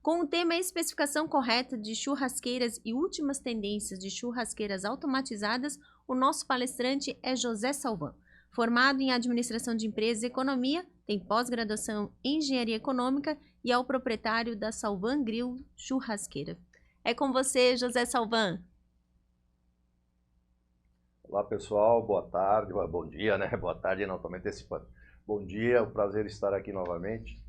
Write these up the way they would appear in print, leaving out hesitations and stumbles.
Com o tema Especificação Correta de Churrasqueiras e Últimas Tendências de Churrasqueiras Automatizadas, o nosso palestrante é José Salvan. Formado em Administração de Empresas e Economia, tem pós-graduação em Engenharia Econômica e é o proprietário da Salvan Grill Churrasqueira. É com você, José Salvan. Olá pessoal, boa tarde, bom dia, né? Boa tarde, não, estou me antecipando. Bom dia, é um prazer estar aqui novamente.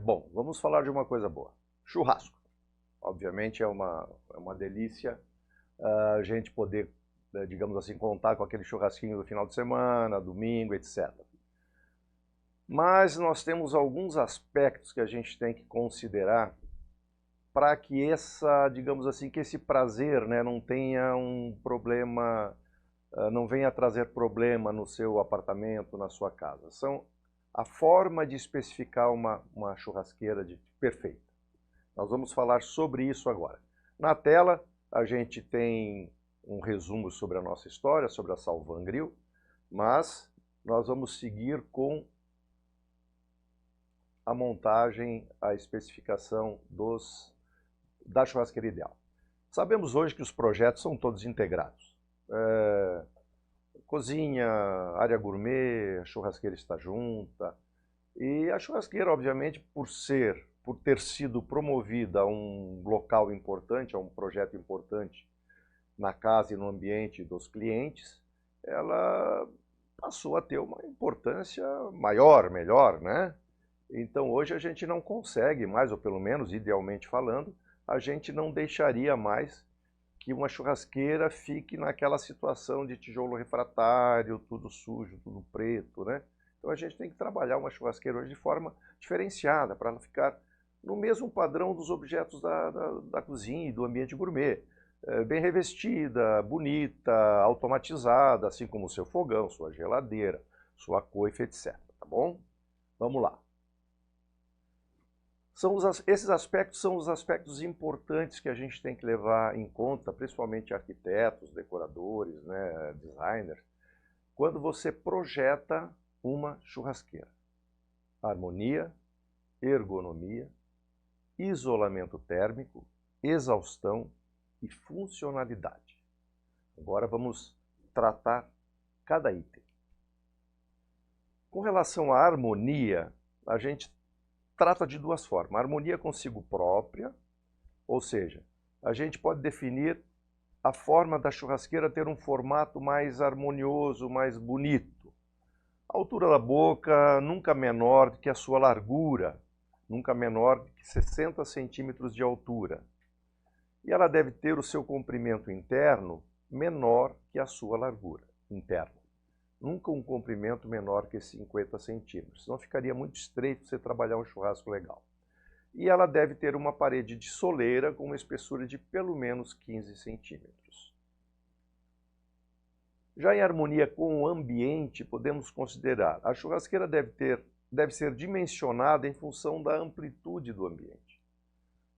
Bom, vamos falar de uma coisa boa. Churrasco. Obviamente é uma delícia a gente poder, digamos assim, contar com aquele churrasquinho do final de semana, domingo, etc. Mas nós temos alguns aspectos que a gente tem que considerar para que digamos assim, que esse prazer, né, não tenha um problema, não venha trazer problema no seu apartamento, na sua casa. São a forma de especificar uma churrasqueira perfeita. Nós vamos falar sobre isso agora. Na tela, a gente tem um resumo sobre a nossa história, sobre a Salvan Grill, mas nós vamos seguir com a montagem, a especificação da churrasqueira ideal. Sabemos hoje que os projetos são todos integrados. Cozinha, área gourmet, a churrasqueira está junta. E a churrasqueira, obviamente, por ter sido promovida a um local importante, a um projeto importante na casa e no ambiente dos clientes, ela passou a ter uma importância maior, melhor, né? Então hoje a gente não consegue mais, ou pelo menos idealmente falando, a gente não deixaria mais que uma churrasqueira fique naquela situação de tijolo refratário, tudo sujo, tudo preto, né? Então a gente tem que trabalhar uma churrasqueira hoje de forma diferenciada, para ela ficar no mesmo padrão dos objetos da cozinha e do ambiente gourmet. Bem revestida, bonita, automatizada, assim como o seu fogão, sua geladeira, sua coifa, etc. Tá bom? Vamos lá. Esses aspectos são os aspectos importantes que a gente tem que levar em conta, principalmente arquitetos, decoradores, né, designers, quando você projeta uma churrasqueira. Harmonia, ergonomia, isolamento térmico, exaustão e funcionalidade. Agora vamos tratar cada item. Com relação à harmonia, a gente trata de duas formas. A harmonia consigo própria, ou seja, a gente pode definir a forma da churrasqueira ter um formato mais harmonioso, mais bonito. A altura da boca nunca menor do que a sua largura, nunca menor do que 60 centímetros de altura. E ela deve ter o seu comprimento interno menor que a sua largura interna. Nunca um comprimento menor que 50 centímetros, senão ficaria muito estreito você trabalhar um churrasco legal. E ela deve ter uma parede de soleira com uma espessura de pelo menos 15 centímetros. Já em harmonia com o ambiente, podemos considerar a churrasqueira deve ser dimensionada em função da amplitude do ambiente.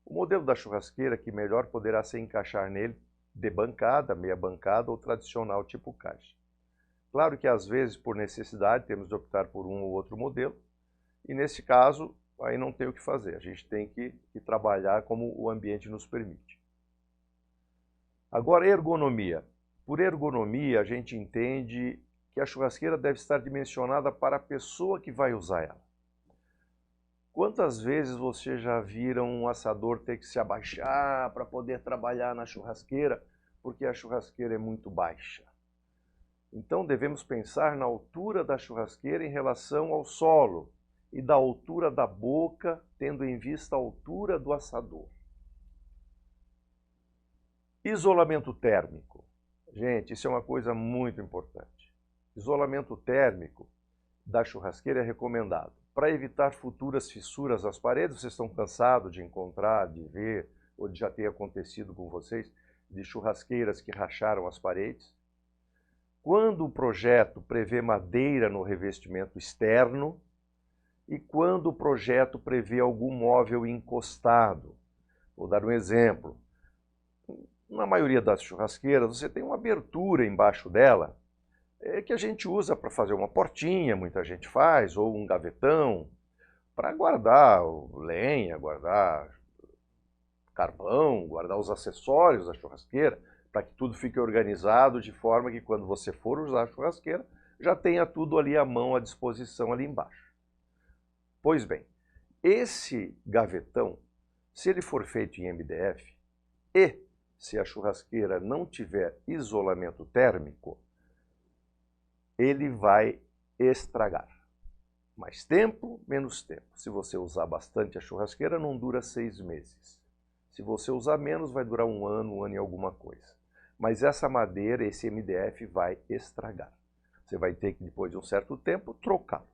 O modelo da churrasqueira que melhor poderá se encaixar nele, de bancada, meia bancada ou tradicional tipo caixa. Claro que às vezes, por necessidade, temos de optar por um ou outro modelo, e nesse caso, aí não tem o que fazer, a gente tem que trabalhar como o ambiente nos permite. Agora, ergonomia. Por ergonomia, a gente entende que a churrasqueira deve estar dimensionada para a pessoa que vai usar ela. Quantas vezes você já viram um assador ter que se abaixar para poder trabalhar na churrasqueira, porque a churrasqueira é muito baixa? Então devemos pensar na altura da churrasqueira em relação ao solo e da altura da boca, tendo em vista a altura do assador. Isolamento térmico. Gente, isso é uma coisa muito importante. Isolamento térmico da churrasqueira é recomendado para evitar futuras fissuras nas paredes. Vocês estão cansados de encontrar, de ver, ou de já ter acontecido com vocês, de churrasqueiras que racharam as paredes. Quando o projeto prevê madeira no revestimento externo e quando o projeto prevê algum móvel encostado. Vou dar um exemplo. Na maioria das churrasqueiras, você tem uma abertura embaixo dela que a gente usa para fazer uma portinha, muita gente faz, ou um gavetão, para guardar lenha, guardar carvão, guardar os acessórios da churrasqueira, para que tudo fique organizado de forma que quando você for usar a churrasqueira, já tenha tudo ali à mão, à disposição ali embaixo. Pois bem, esse gavetão, se ele for feito em MDF e se a churrasqueira não tiver isolamento térmico, ele vai estragar. Mais tempo, menos tempo. Se você usar bastante a churrasqueira, não dura 6 meses. Se você usar menos, vai durar um ano e alguma coisa. Mas essa madeira, esse MDF, vai estragar. Você vai ter que, depois de um certo tempo, trocá-lo.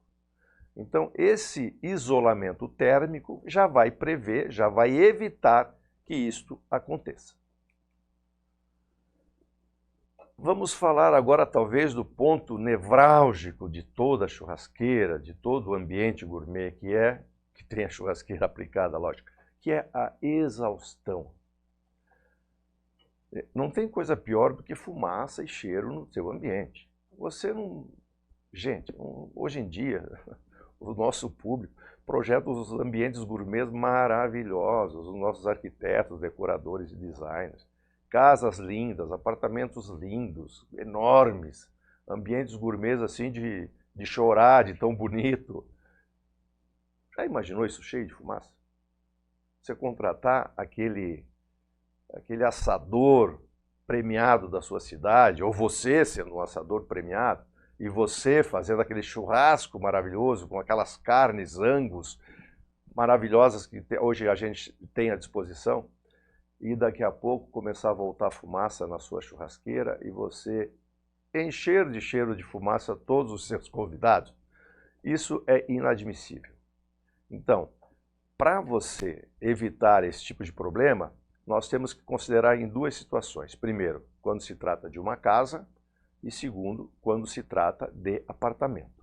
Então, esse isolamento térmico já vai prever, já vai evitar que isto aconteça. Vamos falar agora, talvez, do ponto nevrálgico de toda a churrasqueira, de todo o ambiente gourmet que tem a churrasqueira aplicada, lógico, que é a exaustão. Não tem coisa pior do que fumaça e cheiro no seu ambiente. Você não... Gente, hoje em dia, o nosso público projeta os ambientes gourmets maravilhosos, os nossos arquitetos, decoradores e designers. Casas lindas, apartamentos lindos, enormes, ambientes gourmets assim de chorar, de tão bonito. Já imaginou isso cheio de fumaça? Você contratar aquele assador premiado da sua cidade, ou você sendo um assador premiado, e você fazendo aquele churrasco maravilhoso, com aquelas carnes Angus maravilhosas que hoje a gente tem à disposição, e daqui a pouco começar a voltar fumaça na sua churrasqueira e você encher de cheiro de fumaça todos os seus convidados, isso é inadmissível. Então, para você evitar esse tipo de problema, nós temos que considerar em duas situações. Primeiro, quando se trata de uma casa, e segundo, quando se trata de apartamento.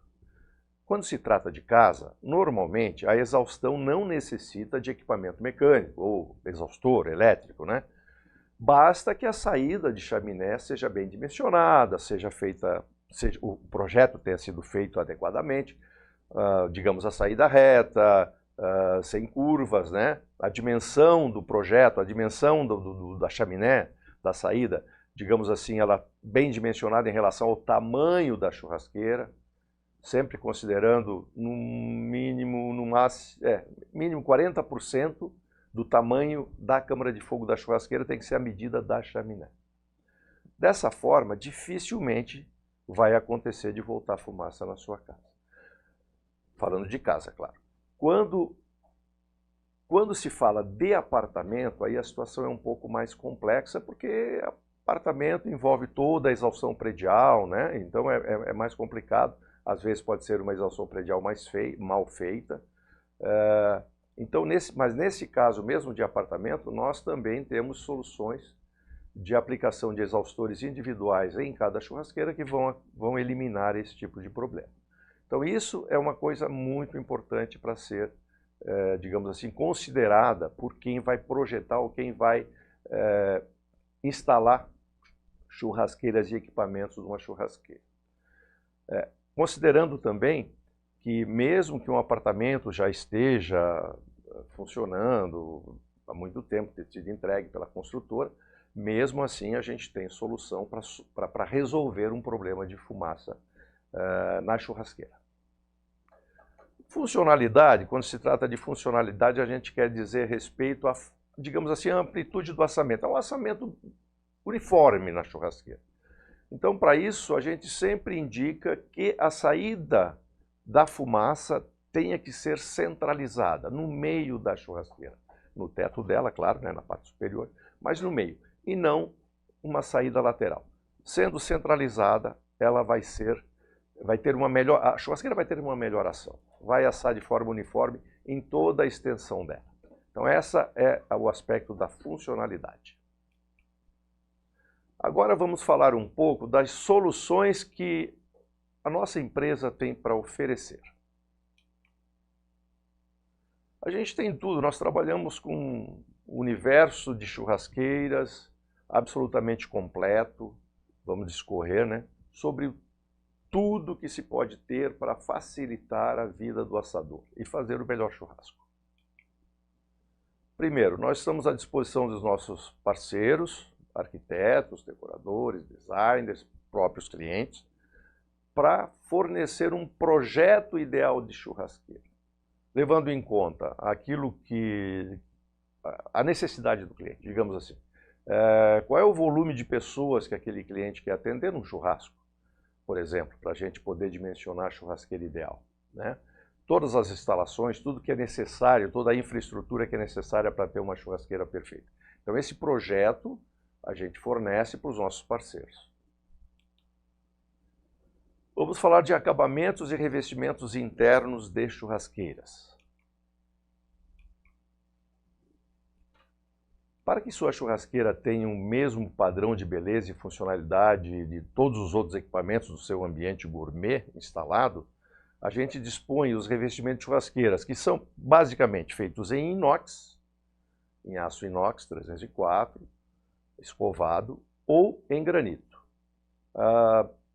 Quando se trata de casa, normalmente a exaustão não necessita de equipamento mecânico ou exaustor elétrico, né? Basta que a saída de chaminé seja bem dimensionada, o projeto tenha sido feito adequadamente, digamos a saída reta, sem curvas, né? A dimensão do projeto, a dimensão da chaminé, da saída, digamos assim, ela bem dimensionada em relação ao tamanho da churrasqueira, sempre considerando no mínimo, mínimo 40% do tamanho da câmara de fogo da churrasqueira tem que ser a medida da chaminé. Dessa forma, dificilmente vai acontecer de voltar fumaça na sua casa. Falando de casa, claro. Quando se fala de apartamento, aí a situação é um pouco mais complexa, porque apartamento envolve toda a exaustão predial, né? Então é mais complicado. Às vezes pode ser uma exaustão predial mal feita. Mas nesse caso mesmo de apartamento, nós também temos soluções de aplicação de exaustores individuais em cada churrasqueira que vão eliminar esse tipo de problema. Então isso é uma coisa muito importante para ser, digamos assim, considerada por quem vai projetar ou quem vai instalar churrasqueiras e equipamentos numa churrasqueira. Considerando também que mesmo que um apartamento já esteja funcionando há muito tempo, ter sido entregue pela construtora, mesmo assim a gente tem solução para resolver um problema de fumaça na churrasqueira. Funcionalidade, quando se trata de funcionalidade, a gente quer dizer respeito a, digamos assim, a amplitude do assamento. É um assamento uniforme na churrasqueira. Então, para isso, a gente sempre indica que a saída da fumaça tenha que ser centralizada, no meio da churrasqueira. No teto dela, claro, né, na parte superior, mas no meio. E não uma saída lateral. Sendo centralizada, ela a churrasqueira vai ter uma melhor ação. Vai assar de forma uniforme em toda a extensão dela. Então, esse é o aspecto da funcionalidade. Agora vamos falar um pouco das soluções que a nossa empresa tem para oferecer. A gente tem tudo, nós trabalhamos com um universo de churrasqueiras absolutamente completo, vamos discorrer, né, sobre tudo que se pode ter para facilitar a vida do assador e fazer o melhor churrasco. Primeiro, nós estamos à disposição dos nossos parceiros, arquitetos, decoradores, designers, próprios clientes, para fornecer um projeto ideal de churrasqueira, levando em conta aquilo que a necessidade do cliente, digamos assim. Qual é o volume de pessoas que aquele cliente quer atender num churrasco, por exemplo, para a gente poder dimensionar a churrasqueira ideal, né? Todas as instalações, tudo que é necessário, toda a infraestrutura que é necessária para ter uma churrasqueira perfeita. Então esse projeto a gente fornece para os nossos parceiros. Vamos falar de acabamentos e revestimentos internos de churrasqueiras. Para que sua churrasqueira tenha o mesmo padrão de beleza e funcionalidade de todos os outros equipamentos do seu ambiente gourmet instalado, a gente dispõe os revestimentos de churrasqueiras, que são basicamente feitos em inox, em aço inox 304, escovado, ou em granito.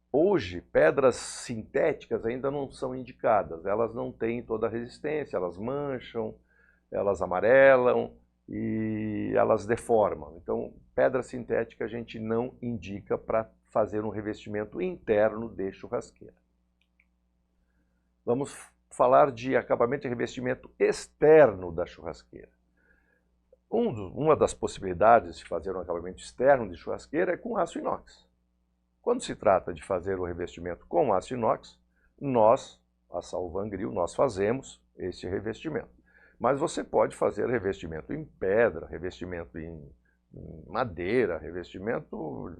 Hoje, pedras sintéticas ainda não são indicadas, elas não têm toda a resistência, elas mancham, elas amarelam e elas deformam. Então, pedra sintética a gente não indica para fazer um revestimento interno de churrasqueira. Vamos falar de acabamento e revestimento externo da churrasqueira. Uma das possibilidades de fazer um acabamento externo de churrasqueira é com aço inox. Quando se trata de fazer o revestimento com aço inox, nós, a Salvan Grill, nós fazemos esse revestimento. Mas você pode fazer revestimento em pedra, revestimento em madeira, revestimento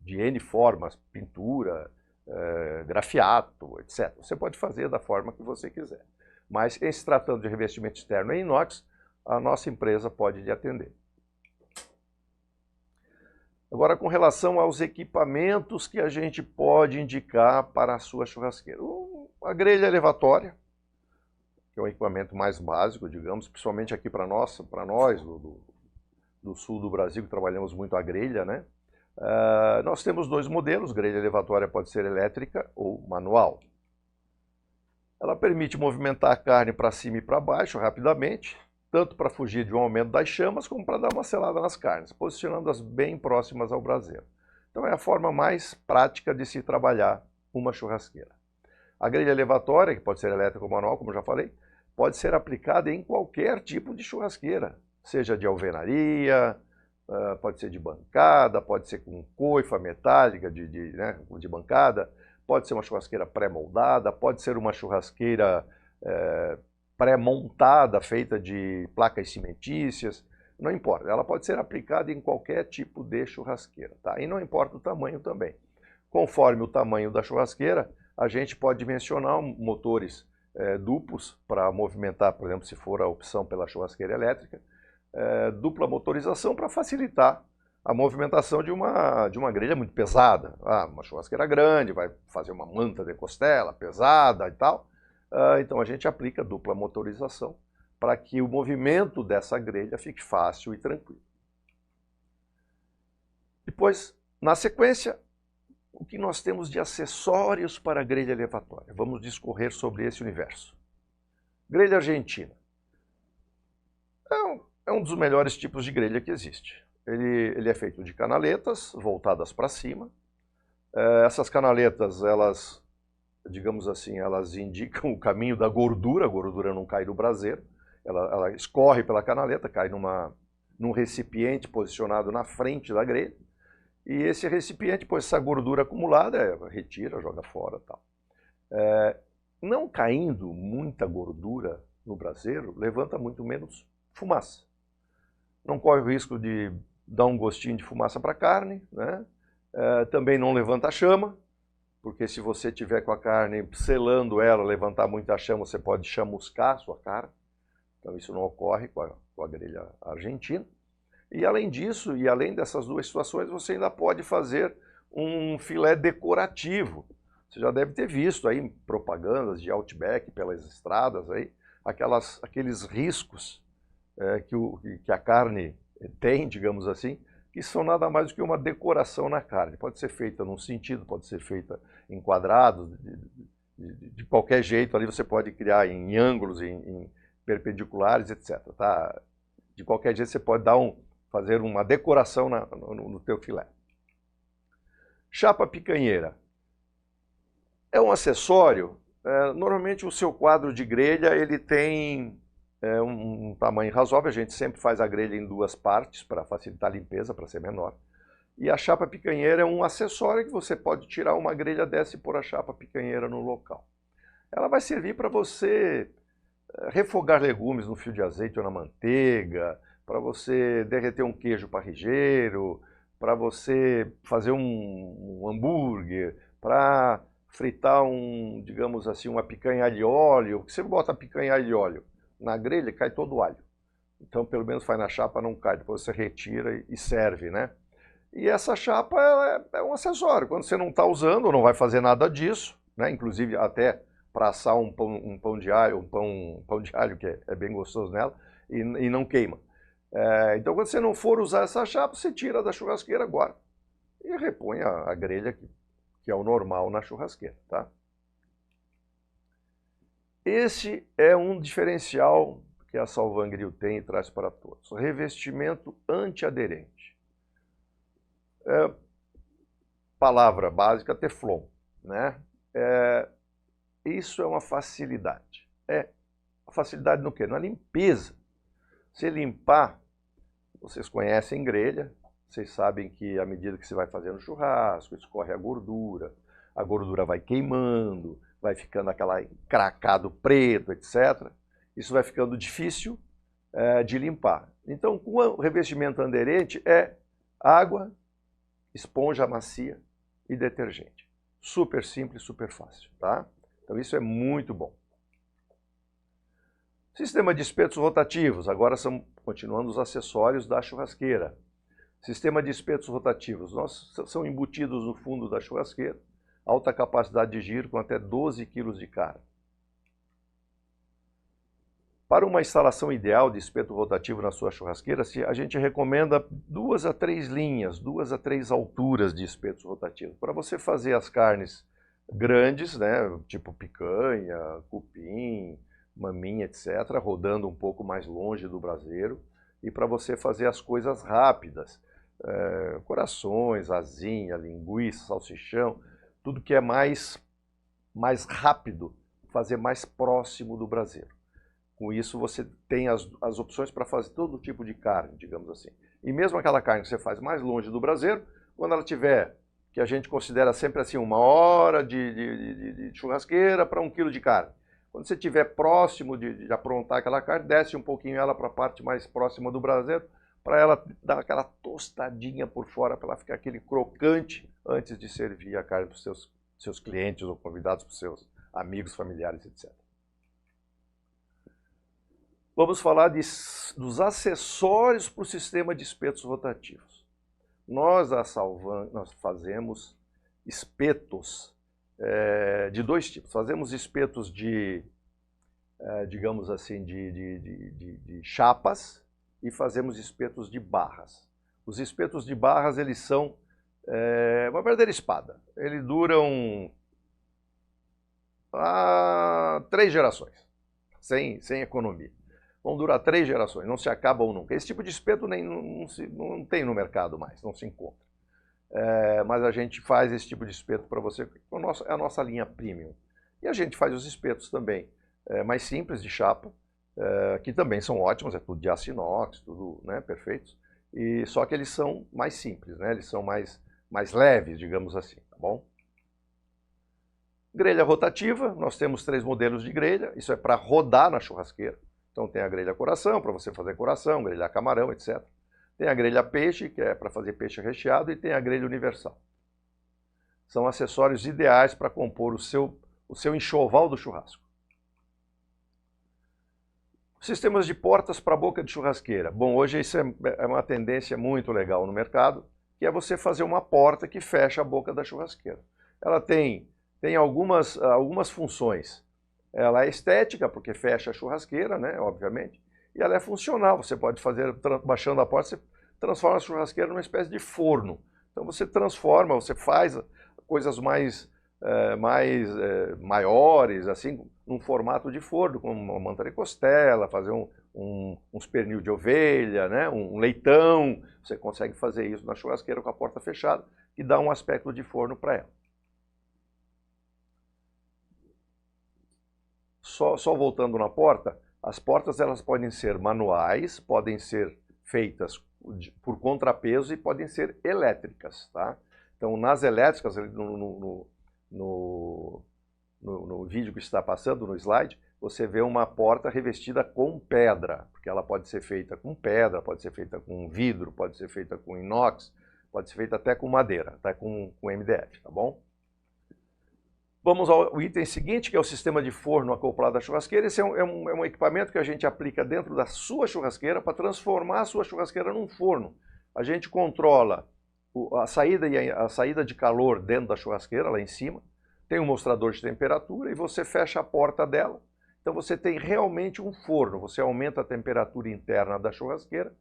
de N formas, pintura, grafiato, etc. Você pode fazer da forma que você quiser. Mas, em se tratando de revestimento externo em inox, a nossa empresa pode lhe atender. Agora, com relação aos equipamentos que a gente pode indicar para a sua churrasqueira. A grelha elevatória, que é o equipamento mais básico, digamos, principalmente aqui para nós do sul do Brasil, que trabalhamos muito a grelha, né? Nós temos dois modelos, grelha elevatória pode ser elétrica ou manual. Ela permite movimentar a carne para cima e para baixo rapidamente, tanto para fugir de um aumento das chamas, como para dar uma selada nas carnes, posicionando-as bem próximas ao braseiro. Então é a forma mais prática de se trabalhar uma churrasqueira. A grelha elevatória, que pode ser elétrica ou manual, como eu já falei, pode ser aplicada em qualquer tipo de churrasqueira, seja de alvenaria, pode ser de bancada, pode ser com coifa metálica de bancada, pode ser uma churrasqueira pré-moldada, pode ser uma churrasqueira pré-montada, feita de placas cimentícias, não importa. Ela pode ser aplicada em qualquer tipo de churrasqueira, tá? E não importa o tamanho também. Conforme o tamanho da churrasqueira, a gente pode dimensionar motores duplos para movimentar, por exemplo, se for a opção pela churrasqueira elétrica, dupla motorização para facilitar a movimentação de uma grelha muito pesada. Uma churrasqueira grande, vai fazer uma manta de costela pesada e tal. Então a gente aplica dupla motorização para que o movimento dessa grelha fique fácil e tranquilo. Depois, na sequência, o que nós temos de acessórios para a grelha elevatória? Vamos discorrer sobre esse universo. Grelha argentina. É um dos melhores tipos de grelha que existe. Ele é feito de canaletas voltadas para cima. Essas canaletas, elas, digamos assim, elas indicam o caminho da gordura. A gordura não cai no braseiro. Ela escorre pela canaleta, cai num recipiente posicionado na frente da grelha. E esse recipiente, depois essa gordura acumulada, retira, joga fora e tal. Não caindo muita gordura no braseiro, levanta muito menos fumaça. Não corre o risco de dar um gostinho de fumaça para a carne, né? Também não levanta chama, porque se você tiver com a carne selando ela, levantar muita chama, você pode chamuscar a sua carne. Então isso não ocorre com a grelha argentina. E além disso, e além dessas duas situações, você ainda pode fazer um filé decorativo. Você já deve ter visto aí propagandas de Outback pelas estradas, aí, aqueles riscos que a carne tem, digamos assim, que são nada mais do que uma decoração na carne. Pode ser feita num sentido, pode ser feita em quadrados, de qualquer jeito. Ali você pode criar em ângulos, em perpendiculares, etc. Tá? De qualquer jeito você pode fazer uma decoração no teu filé. Chapa picanheira. É um acessório. Normalmente o seu quadro de grelha ele tem um tamanho razoável. A gente sempre faz a grelha em duas partes para facilitar a limpeza, para ser menor. E a chapa picanheira é um acessório que você pode tirar uma grelha dessa e pôr a chapa picanheira no local. Ela vai servir para você refogar legumes no fio de azeite ou na manteiga, para você derreter um queijo parrigeiro, para você fazer um hambúrguer, para fritar digamos assim, uma picanha alho e óleo. Você bota a picanha alho e óleo na grelha, cai todo o alho. Então, pelo menos faz na chapa, não cai. Depois você retira e serve, né? E essa chapa é um acessório. Quando você não está usando, não vai fazer nada disso, né? Inclusive até para assar um pão de alho, um pão de alho que é bem gostoso nela, e não queima. Então, quando você não for usar essa chapa, você tira da churrasqueira agora e repõe a grelha, que é o normal na churrasqueira, tá? Esse é um diferencial que a Salvan Grill tem e traz para todos. Revestimento antiaderente. Palavra básica, Teflon, né? Isso é uma facilidade. Facilidade no quê? Na limpeza. Se limpar, vocês conhecem grelha, vocês sabem que à medida que você vai fazendo churrasco, escorre a gordura vai queimando, vai ficando aquela encracado preto, etc. Isso vai ficando difícil de limpar. Então, com o revestimento aderente água, esponja macia e detergente. Super simples, super fácil, tá? Então isso é muito bom. Sistema de espetos rotativos, agora continuando os acessórios da churrasqueira. Sistema de espetos rotativos, são embutidos no fundo da churrasqueira, alta capacidade de giro com até 12 kg de carga. Para uma instalação ideal de espeto rotativo na sua churrasqueira, a gente recomenda 2 a 3 linhas, 2 a 3 alturas de espetos rotativos, para você fazer as carnes grandes, né, tipo picanha, cupim, maminha, etc., rodando um pouco mais longe do braseiro, e para você fazer as coisas rápidas, corações, asinha, linguiça, salsichão, tudo que é mais rápido, fazer mais próximo do braseiro. Com isso você tem as opções para fazer todo tipo de carne, digamos assim. E mesmo aquela carne que você faz mais longe do braseiro, quando ela tiver, que a gente considera sempre assim, 1 hora de churrasqueira para 1 quilo de carne. Quando você estiver próximo de aprontar aquela carne, desce um pouquinho ela para a parte mais próxima do braseiro, para ela dar aquela tostadinha por fora, para ela ficar aquele crocante antes de servir a carne para os seus clientes ou convidados, para os seus amigos, familiares, etc. Vamos falar dos acessórios para o sistema de espetos rotativos. Nós, da Salvan, nós fazemos espetos de 2 tipos. Fazemos espetos digamos assim, de chapas e fazemos espetos de barras. Os espetos de barras, eles são uma verdadeira espada. Eles duram 3 gerações, sem economia. Vão durar 3 gerações, não se acabam nunca. Esse tipo de espeto não tem no mercado mais, não se encontra. Mas a gente faz esse tipo de espeto para você, é a nossa linha premium. E a gente faz os espetos também mais simples, de chapa, que também são ótimos, é tudo de aço inox, tudo, né, perfeitos. Só que eles são mais simples, né, eles são mais leves, digamos assim, tá bom? Grelha rotativa, nós temos 3 modelos de grelha, isso é para rodar na churrasqueira. Então tem a grelha coração, para você fazer coração, grelhar camarão, etc. Tem a grelha peixe, que é para fazer peixe recheado, e tem a grelha universal. São acessórios ideais para compor o seu enxoval do churrasco. Sistemas de portas para boca de churrasqueira. Bom, hoje isso é uma tendência muito legal no mercado, que é você fazer uma porta que fecha a boca da churrasqueira. Ela tem algumas funções. Ela é estética, porque fecha a churrasqueira, né, obviamente, e ela é funcional. Você pode fazer, baixando a porta, transforma a churrasqueira numa espécie de forno. Então você transforma, você faz coisas maiores, assim, num formato de forno, como uma manta de costela, fazer uns pernil de ovelha, né? Um leitão. Você consegue fazer isso na churrasqueira com a porta fechada e dá um aspecto de forno para ela. Só voltando na porta, as portas elas podem ser manuais, podem ser feitas por contrapeso e podem ser elétricas, tá? Então, nas elétricas, no vídeo que está passando, no slide, você vê uma porta revestida com pedra, porque ela pode ser feita com pedra, pode ser feita com vidro, pode ser feita com inox, pode ser feita até com madeira, até com MDF, tá bom? Vamos ao item seguinte, que é o sistema de forno acoplado à churrasqueira. Esse é um equipamento que a gente aplica dentro da sua churrasqueira para transformar a sua churrasqueira num forno. A gente controla a saída de calor dentro da churrasqueira, lá em cima. Tem um mostrador de temperatura e você fecha a porta dela. Então você tem realmente um forno. Você aumenta a temperatura interna da churrasqueira,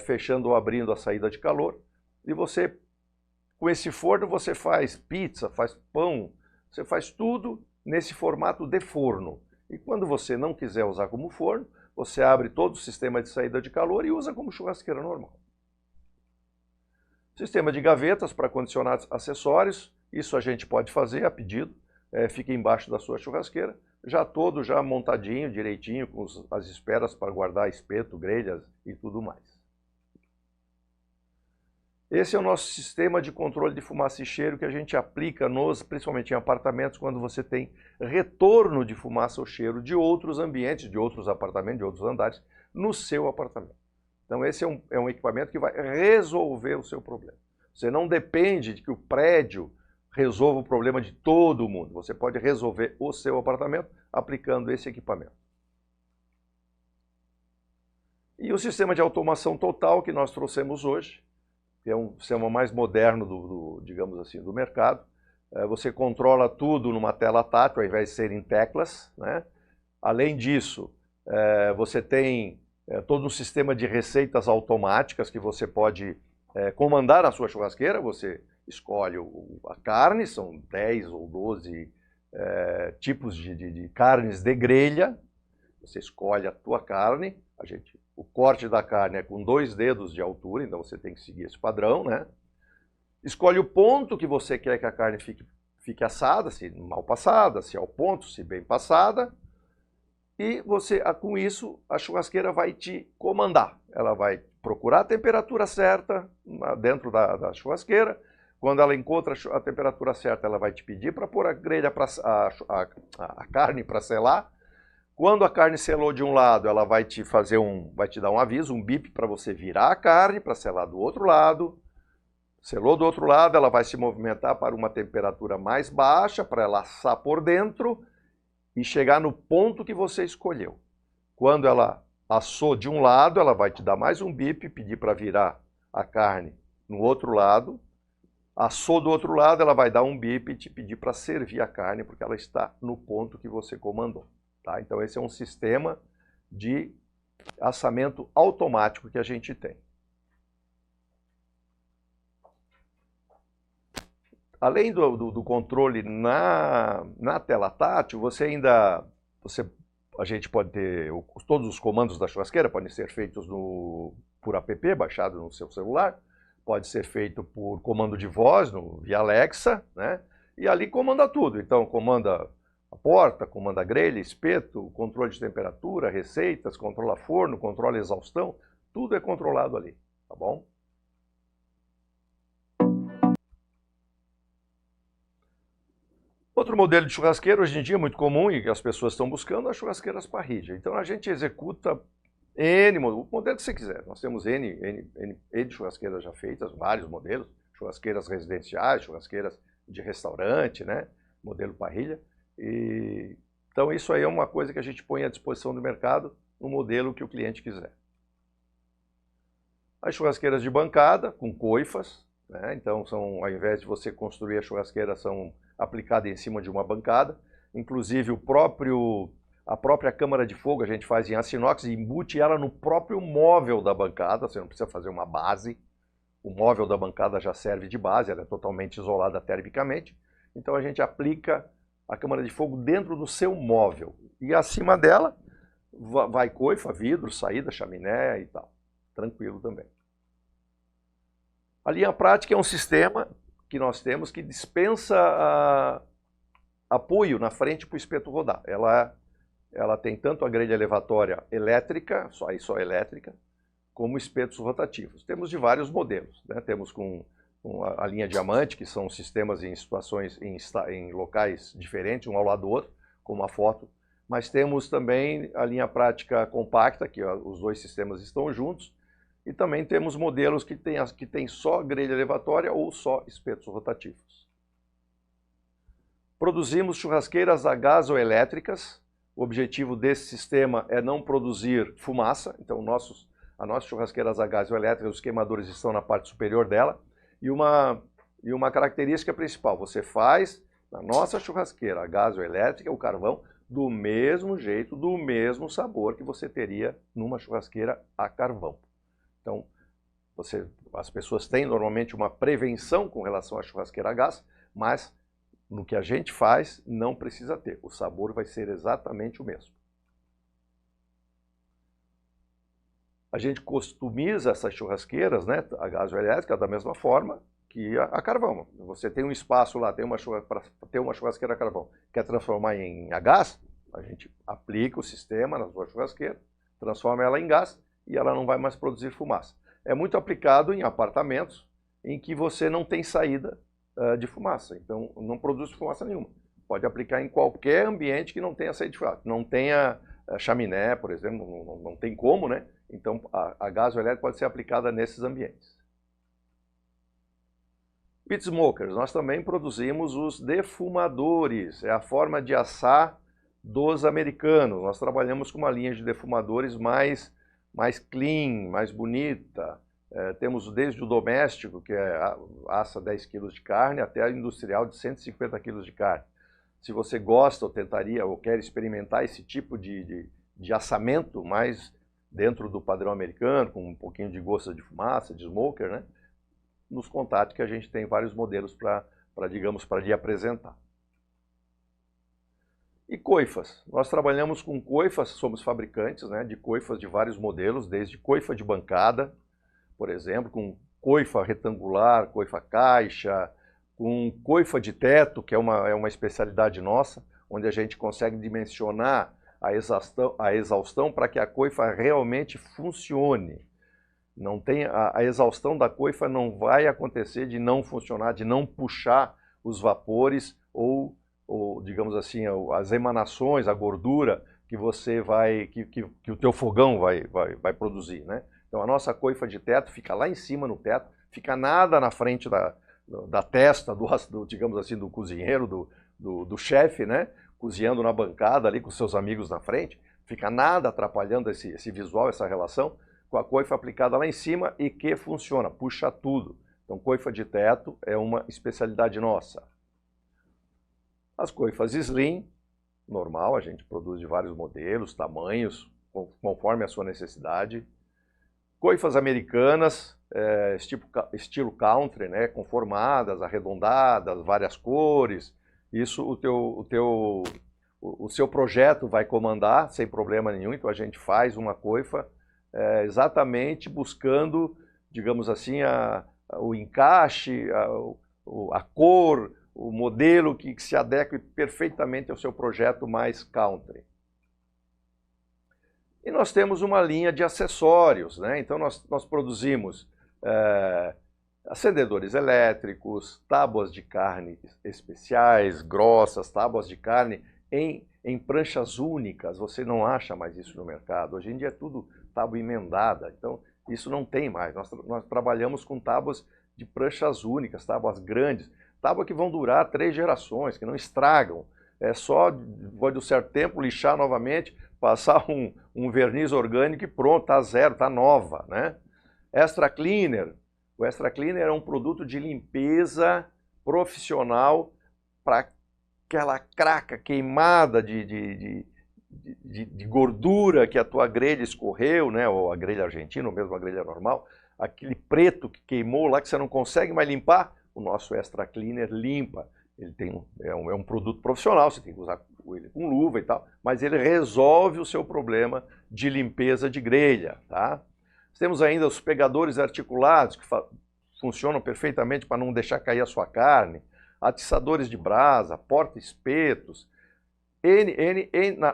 fechando ou abrindo a saída de calor. E você, com esse forno, você faz pizza, faz pão, você faz tudo nesse formato de forno. E quando você não quiser usar como forno, você abre todo o sistema de saída de calor e usa como churrasqueira normal. Sistema de gavetas para condicionar acessórios, isso a gente pode fazer a pedido, fica embaixo da sua churrasqueira, já montadinho, direitinho, com as esperas para guardar espeto, grelhas e tudo mais. Esse é o nosso sistema de controle de fumaça e cheiro que a gente aplica, principalmente em apartamentos, quando você tem retorno de fumaça ou cheiro de outros ambientes, de outros apartamentos, de outros andares, no seu apartamento. Então esse é um equipamento que vai resolver o seu problema. Você não depende de que o prédio resolva o problema de todo mundo. Você pode resolver o seu apartamento aplicando esse equipamento. E o sistema de automação total que nós trouxemos hoje, que é um sistema mais moderno digamos assim, do mercado. Você controla tudo numa tela tátil, ao invés de ser em teclas, né? Além disso, você tem todo um sistema de receitas automáticas que você pode comandar na sua churrasqueira. Você escolhe a carne, são 10 ou 12 tipos de carnes de grelha. Você escolhe a tua carne, o corte da carne é com 2 dedos de altura, então você tem que seguir esse padrão, né? Escolhe o ponto que você quer que a carne fique assada, se mal passada, se ao ponto, se bem passada. E você, com isso, a churrasqueira vai te comandar. Ela vai procurar a temperatura certa dentro da churrasqueira. Quando ela encontra a temperatura certa, ela vai te pedir para pôr a grelha, a carne para selar. Quando a carne selou de um lado, ela vai te dar um aviso, um bip para você virar a carne para selar do outro lado. Selou do outro lado, ela vai se movimentar para uma temperatura mais baixa, para ela assar por dentro e chegar no ponto que você escolheu. Quando ela assou de um lado, ela vai te dar mais um bip, pedir para virar a carne no outro lado. Assou do outro lado, ela vai dar um bip e te pedir para servir a carne, porque ela está no ponto que você comandou. Tá? Então esse é um sistema de assamento automático que a gente tem. Além do controle na tela tátil, a gente pode ter, todos os comandos da churrasqueira podem ser feitos por app, baixado no seu celular, pode ser feito por comando de voz, via Alexa, né? E ali comanda tudo. Então comanda a porta, comanda a grelha, espeto, controle de temperatura, receitas, controla forno, controla exaustão, tudo é controlado ali, tá bom? Outro modelo de churrasqueira, hoje em dia, muito comum e que as pessoas estão buscando, as churrasqueiras parrilha. Então a gente executa o modelo que você quiser. Nós temos N churrasqueiras já feitas, vários modelos, churrasqueiras residenciais, churrasqueiras de restaurante, né? Modelo parrilha. Então isso aí é uma coisa que a gente põe à disposição do mercado, no modelo que o cliente quiser. As churrasqueiras de bancada, com coifas, né? Então ao invés de você construir a churrasqueira, são aplicadas em cima de uma bancada. Inclusive A própria câmara de fogo a gente faz em aço inox e embute ela no próprio móvel da bancada, você não precisa fazer uma base. O móvel da bancada já serve de base, ela é totalmente isolada termicamente. Então a gente aplica a câmara de fogo dentro do seu móvel. E acima dela vai coifa, vidro, saída, chaminé e tal. Tranquilo também. A linha prática é um sistema que nós temos que dispensa apoio na frente para o espeto rodar. Ela tem tanto a grelha elevatória elétrica, só elétrica, como espetos rotativos. Temos de vários modelos, né? Temos com a linha diamante, que são sistemas em situações, em locais diferentes, um ao lado do outro, como a foto. Mas temos também a linha prática compacta, que os dois sistemas estão juntos. E também temos modelos que tem só grelha elevatória ou só espetos rotativos. Produzimos churrasqueiras a gás ou elétricas. O objetivo desse sistema é não produzir fumaça. Então, a nossa churrasqueiras a gás ou elétrica, os queimadores estão na parte superior dela. E uma característica principal, você faz na nossa churrasqueira a gás ou elétrica, o carvão, do mesmo jeito, do mesmo sabor que você teria numa churrasqueira a carvão. Então, as pessoas têm normalmente uma prevenção com relação à churrasqueira a gás, mas no que a gente faz não precisa ter. O sabor vai ser exatamente o mesmo. A gente customiza essas churrasqueiras, né, a gás ou elétrica, da mesma forma que a carvão. Você tem um espaço lá, para ter uma churrasqueira a carvão, quer transformar em a gás, a gente aplica o sistema na sua churrasqueira, transforma ela em gás e ela não vai mais produzir fumaça. É muito aplicado em apartamentos em que você não tem saída de fumaça, então não produz fumaça nenhuma. Pode aplicar em qualquer ambiente que não tenha saída de fumaça, não tenha chaminé, por exemplo, não tem como, né? Então a gás ou elétrica pode ser aplicada nesses ambientes. Pit smokers, nós também produzimos os defumadores, é a forma de assar dos americanos. Nós trabalhamos com uma linha de defumadores mais clean, mais bonita. Temos desde o doméstico, que assa 10 kg de carne, até a industrial de 150 kg de carne. Se você gosta ou tentaria ou quer experimentar esse tipo de assamento mais dentro do padrão americano, com um pouquinho de gosto de fumaça, de smoker, né? Nos contate que a gente tem vários modelos para lhe apresentar. E coifas. Nós trabalhamos com coifas, somos fabricantes, né, de coifas de vários modelos, desde coifa de bancada, por exemplo, com coifa retangular, coifa caixa, com coifa de teto, que é uma especialidade nossa, onde a gente consegue dimensionar a exaustão para que a coifa realmente funcione. Não tem, a exaustão da coifa não vai acontecer de não funcionar, de não puxar os vapores ou digamos assim, as emanações, a gordura que você que o teu fogão vai produzir, né? Então a nossa coifa de teto fica lá em cima no teto, fica nada na frente da testa digamos assim, do cozinheiro, do chefe, né? Cozinhando na bancada ali com seus amigos na frente, fica nada atrapalhando esse visual, essa relação, com a coifa aplicada lá em cima e que funciona, puxa tudo. Então, coifa de teto é uma especialidade nossa. As coifas slim, normal, a gente produz de vários modelos, tamanhos, conforme a sua necessidade. Coifas americanas, estilo country, né, conformadas, arredondadas, várias cores. Isso o seu projeto vai comandar sem problema nenhum, então a gente faz uma coifa exatamente buscando, digamos assim, o encaixe, a cor, o modelo que se adeque perfeitamente ao seu projeto mais country. E nós temos uma linha de acessórios, né? Então nós produzimos acendedores elétricos, tábuas de carne especiais, grossas, tábuas de carne em pranchas únicas. Você não acha mais isso no mercado. Hoje em dia é tudo tábua emendada, então isso não tem mais. Nós trabalhamos com tábuas de pranchas únicas, tábuas grandes, tábuas que vão durar 3 gerações, que não estragam. É só, depois de um certo tempo, lixar novamente, passar um verniz orgânico e pronto, está zero, está nova, né? Extra Cleaner. O Extra Cleaner é um produto de limpeza profissional para aquela craca queimada de gordura que a tua grelha escorreu, né, ou a grelha argentina, ou mesmo a grelha normal, aquele preto que queimou lá que você não consegue mais limpar, o nosso Extra Cleaner limpa. Ele tem é um produto profissional, você tem que usar ele com luva e tal, mas ele resolve o seu problema de limpeza de grelha, tá? Temos ainda os pegadores articulados que funcionam perfeitamente para não deixar cair a sua carne, atiçadores de brasa, porta-espetos,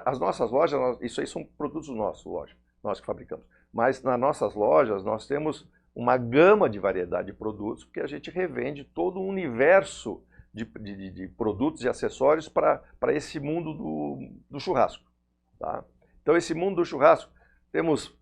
as nossas lojas, isso aí são produtos nossos, lógico, nós que fabricamos. Mas nas nossas lojas nós temos uma gama de variedade de produtos, porque a gente revende todo um universo de produtos e acessórios para esse mundo do churrasco. Tá? Então esse mundo do churrasco, temos,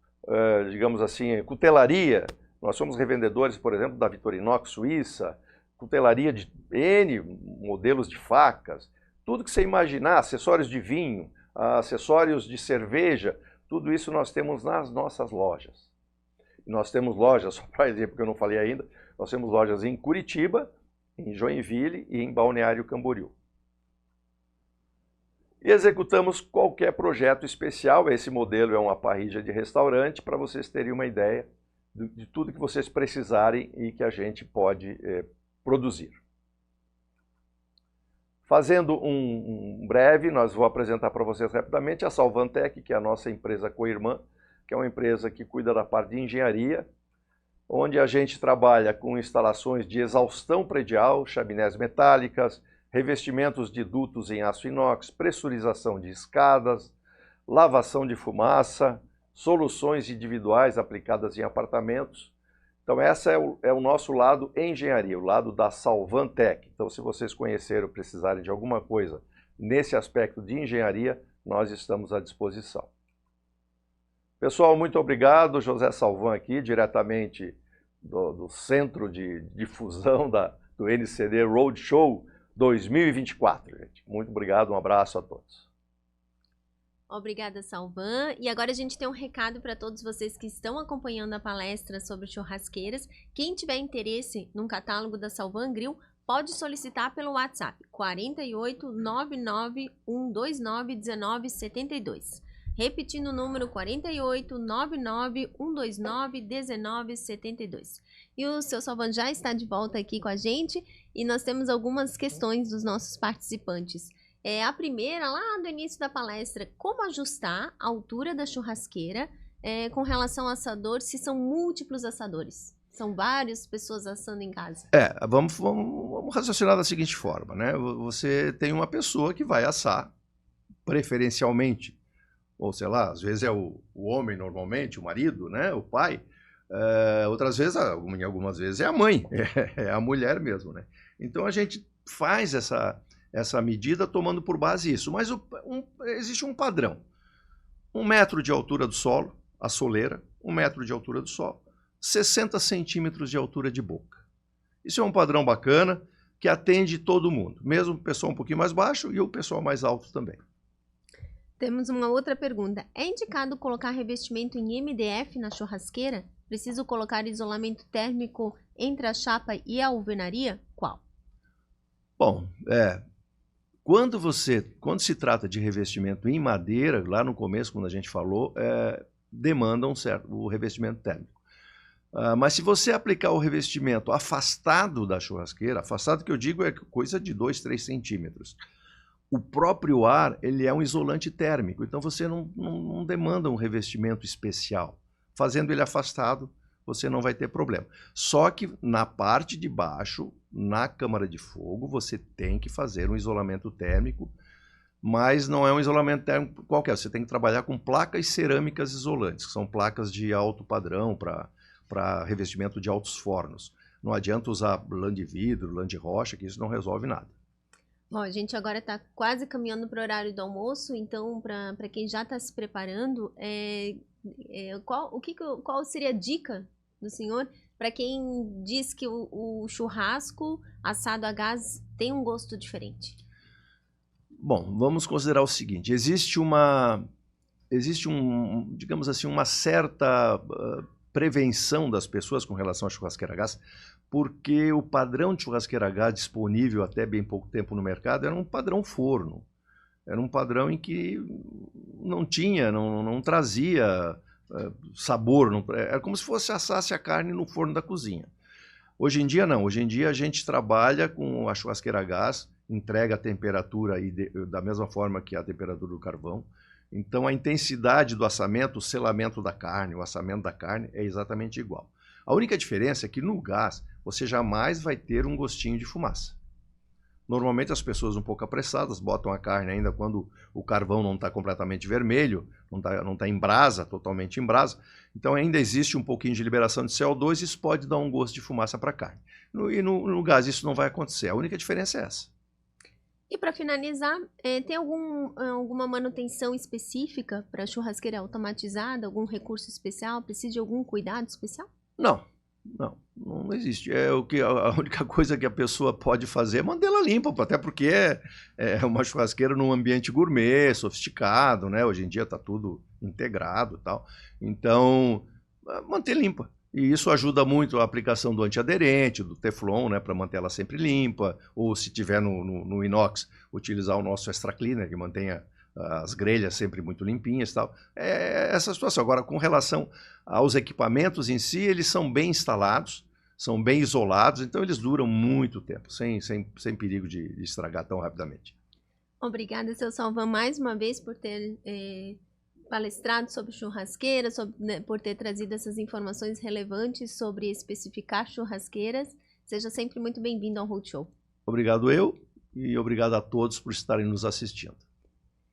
digamos assim, cutelaria, nós somos revendedores, por exemplo, da Victorinox Suíça, cutelaria de N modelos de facas, tudo que você imaginar, acessórios de vinho, acessórios de cerveja, tudo isso nós temos nas nossas lojas. Nós temos lojas, só para dizer porque eu não falei ainda, nós temos lojas em Curitiba, em Joinville e em Balneário Camboriú. E executamos qualquer projeto especial, esse modelo é uma parrilla de restaurante, para vocês terem uma ideia de tudo que vocês precisarem e que a gente pode produzir. Fazendo um breve, nós vou apresentar para vocês rapidamente a Salvantec, que é a nossa empresa co-irmã, que é uma empresa que cuida da parte de engenharia, onde a gente trabalha com instalações de exaustão predial, chaminés metálicas, revestimentos de dutos em aço inox, pressurização de escadas, lavação de fumaça, soluções individuais aplicadas em apartamentos. Então esse é o nosso lado engenharia, o lado da Salvantec. Então se vocês conhecerem ou precisarem de alguma coisa nesse aspecto de engenharia, nós estamos à disposição. Pessoal, muito obrigado. José Salvan aqui, diretamente do Centro de Difusão do NCD Roadshow 2024. Gente. Muito obrigado, um abraço a todos. Obrigada, Salvan. E agora a gente tem um recado para todos vocês que estão acompanhando a palestra sobre churrasqueiras. Quem tiver interesse num catálogo da Salvan Grill, pode solicitar pelo WhatsApp 48 99 129 1972. Repetindo o número 48 99 129 1972. E o seu Salvan já está de volta aqui com a gente e nós temos algumas questões dos nossos participantes. A primeira, lá do início da palestra, como ajustar a altura da churrasqueira com relação ao assador, se são múltiplos assadores? São várias pessoas assando em casa. Vamos raciocinar da seguinte forma, né? Você tem uma pessoa que vai assar, preferencialmente, ou sei lá, às vezes é o homem normalmente, o marido, né? O pai. Outras vezes, algumas vezes é a mãe, é a mulher mesmo, né? Então a gente faz essa medida tomando por base isso. Mas existe um padrão. 1 metro de altura do solo, a soleira, 1 metro de altura do solo, 60 centímetros de altura de boca. Isso é um padrão bacana que atende todo mundo, mesmo o pessoal um pouquinho mais baixo e o pessoal mais alto também. Temos uma outra pergunta. É indicado colocar revestimento em MDF na churrasqueira? Preciso colocar isolamento térmico entre a chapa e a alvenaria? Qual? Bom, quando se trata de revestimento em madeira, lá no começo, quando a gente falou, demanda o revestimento térmico. Mas se você aplicar o revestimento afastado da churrasqueira, afastado que eu digo é coisa de 2, 3 centímetros, o próprio ar ele é um isolante térmico, então você não demanda um revestimento especial. Fazendo ele afastado, você não vai ter problema. Só que na parte de baixo, na câmara de fogo, você tem que fazer um isolamento térmico, mas não é um isolamento térmico qualquer. Você tem que trabalhar com placas cerâmicas isolantes, que são placas de alto padrão para revestimento de altos fornos. Não adianta usar lã de vidro, lã de rocha, que isso não resolve nada. Bom, a gente agora está quase caminhando para o horário do almoço, então para quem já está se preparando, qual seria a dica do senhor para quem diz que o churrasco assado a gás tem um gosto diferente? Bom, vamos considerar o seguinte, digamos assim, uma certa prevenção das pessoas com relação à churrasqueira a gás, porque o padrão de churrasqueira a gás disponível até bem pouco tempo no mercado era um padrão forno. Era um padrão em que não tinha, não trazia sabor, era como se fosse assasse a carne no forno da cozinha. Hoje em dia não, hoje em dia a gente trabalha com a churrasqueira a gás, entrega a temperatura aí da mesma forma que a temperatura do carvão. Então a intensidade do assamento, o selamento da carne, o assamento da carne é exatamente igual. A única diferença é que no gás você jamais vai ter um gostinho de fumaça. Normalmente as pessoas um pouco apressadas botam a carne ainda quando o carvão não está completamente vermelho, não tá em brasa, totalmente em brasa. Então ainda existe um pouquinho de liberação de CO2 e isso pode dar um gosto de fumaça para a carne. E no gás isso não vai acontecer, a única diferença é essa. E para finalizar, tem alguma manutenção específica para churrasqueira automatizada? Algum recurso especial? Precisa de algum cuidado especial? Não existe. A única coisa que a pessoa pode fazer é mantê-la limpa, até porque é uma churrasqueira num ambiente gourmet, sofisticado, né? Hoje em dia está tudo integrado e tal. Então, manter limpa. E isso ajuda muito a aplicação do antiaderente, do Teflon, né, para manter ela sempre limpa, ou se tiver no inox, utilizar o nosso Extra Cleaner, que mantenha as grelhas sempre muito limpinhas e tal. É essa situação. Agora, com relação aos equipamentos em si, eles são bem instalados, são bem isolados, então eles duram muito tempo, sem perigo de estragar tão rapidamente. Obrigada, seu Salvan, mais uma vez por ter palestrado sobre churrasqueira, por ter trazido essas informações relevantes sobre especificar churrasqueiras. Seja sempre muito bem-vindo ao Roadshow. Obrigado e obrigado a todos por estarem nos assistindo.